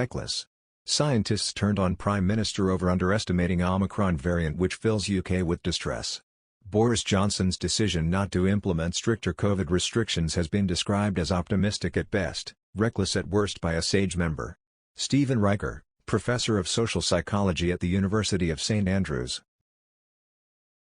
reckless. Scientists turned on Prime Minister over underestimating Omicron variant which fills UK with distress. Boris Johnson's decision not to implement stricter COVID restrictions has been described as optimistic at best, reckless at worst by a SAGE member. Stephen Reicher, professor of social psychology at the University of St Andrews,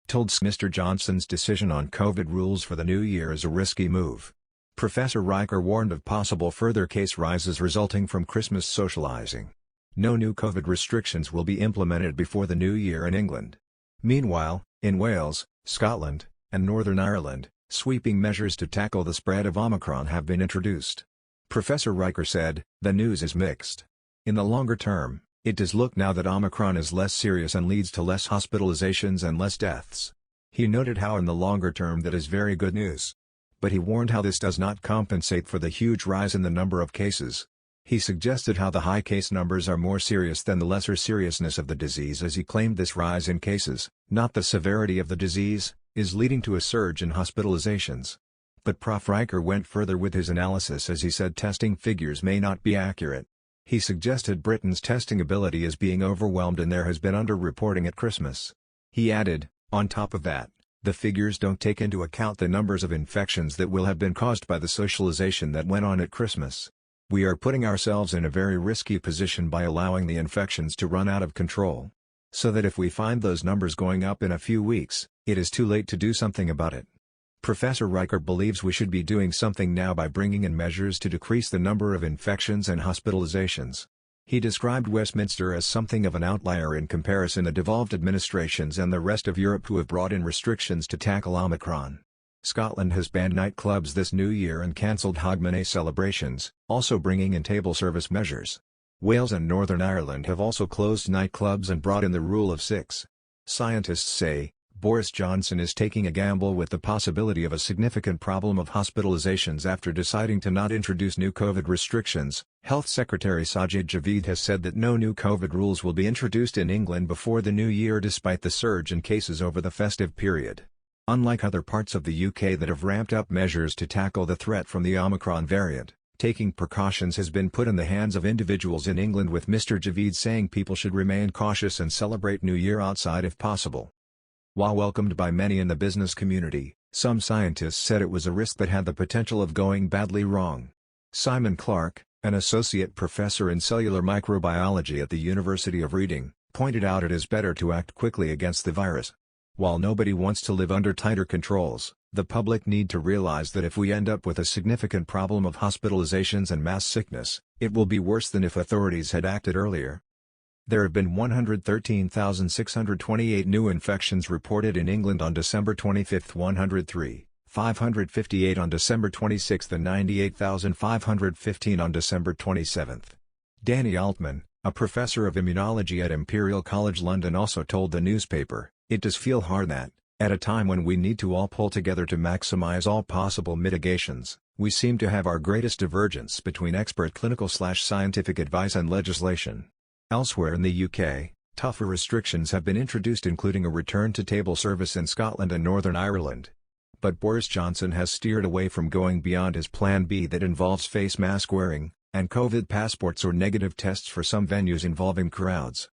told Mr. Johnson's decision on COVID rules for the new year is a risky move. Professor Reicher warned of possible further case rises resulting from Christmas socializing. No new COVID restrictions will be implemented before the new year in England. Meanwhile, in Wales, Scotland, and Northern Ireland, sweeping measures to tackle the spread of Omicron have been introduced. Professor Reicher said, "The news is mixed. In the longer term, it does look now that Omicron is less serious and leads to less hospitalizations and less deaths." He noted how in the longer term that is very good news. But he warned how this does not compensate for the huge rise in the number of cases. He suggested how the high case numbers are more serious than the lesser seriousness of the disease, as he claimed this rise in cases, not the severity of the disease, is leading to a surge in hospitalizations. But Prof Reicher went further with his analysis as he said testing figures may not be accurate. He suggested Britain's testing ability is being overwhelmed and there has been under-reporting at Christmas. He added, on top of that, the figures don't take into account the numbers of infections that will have been caused by the socialization that went on at Christmas. We are putting ourselves in a very risky position by allowing the infections to run out of control. So that if we find those numbers going up in a few weeks, it is too late to do something about it. Professor Reicher believes we should be doing something now by bringing in measures to decrease the number of infections and hospitalizations. He described Westminster as something of an outlier in comparison to devolved administrations and the rest of Europe who have brought in restrictions to tackle Omicron. Scotland has banned nightclubs this new year and cancelled Hogmanay celebrations, also bringing in table service measures. Wales and Northern Ireland have also closed nightclubs and brought in the rule of 6. Scientists say, Boris Johnson is taking a gamble with the possibility of a significant problem of hospitalizations after deciding to not introduce new COVID restrictions. Health Secretary Sajid Javid has said that no new COVID rules will be introduced in England before the new year despite the surge in cases over the festive period. Unlike other parts of the UK that have ramped up measures to tackle the threat from the Omicron variant, taking precautions has been put in the hands of individuals in England, with Mr. Javid saying people should remain cautious and celebrate New Year outside if possible. While welcomed by many in the business community, some scientists said it was a risk that had the potential of going badly wrong. Simon Clark, an associate professor in cellular microbiology at the University of Reading, pointed out it is better to act quickly against the virus. While nobody wants to live under tighter controls, the public need to realize that if we end up with a significant problem of hospitalizations and mass sickness, it will be worse than if authorities had acted earlier. There have been 113,628 new infections reported in England on December 25, 558 on December 26 and 98,515 on December 27. Danny Altman, a professor of immunology at Imperial College London, also told the newspaper, "It does feel hard that, at a time when we need to all pull together to maximize all possible mitigations, we seem to have our greatest divergence between expert clinical/scientific advice and legislation." Elsewhere in the UK, tougher restrictions have been introduced, including a return to table service in Scotland and Northern Ireland. But Boris Johnson has steered away from going beyond his Plan B that involves face mask wearing, and COVID passports or negative tests for some venues involving crowds.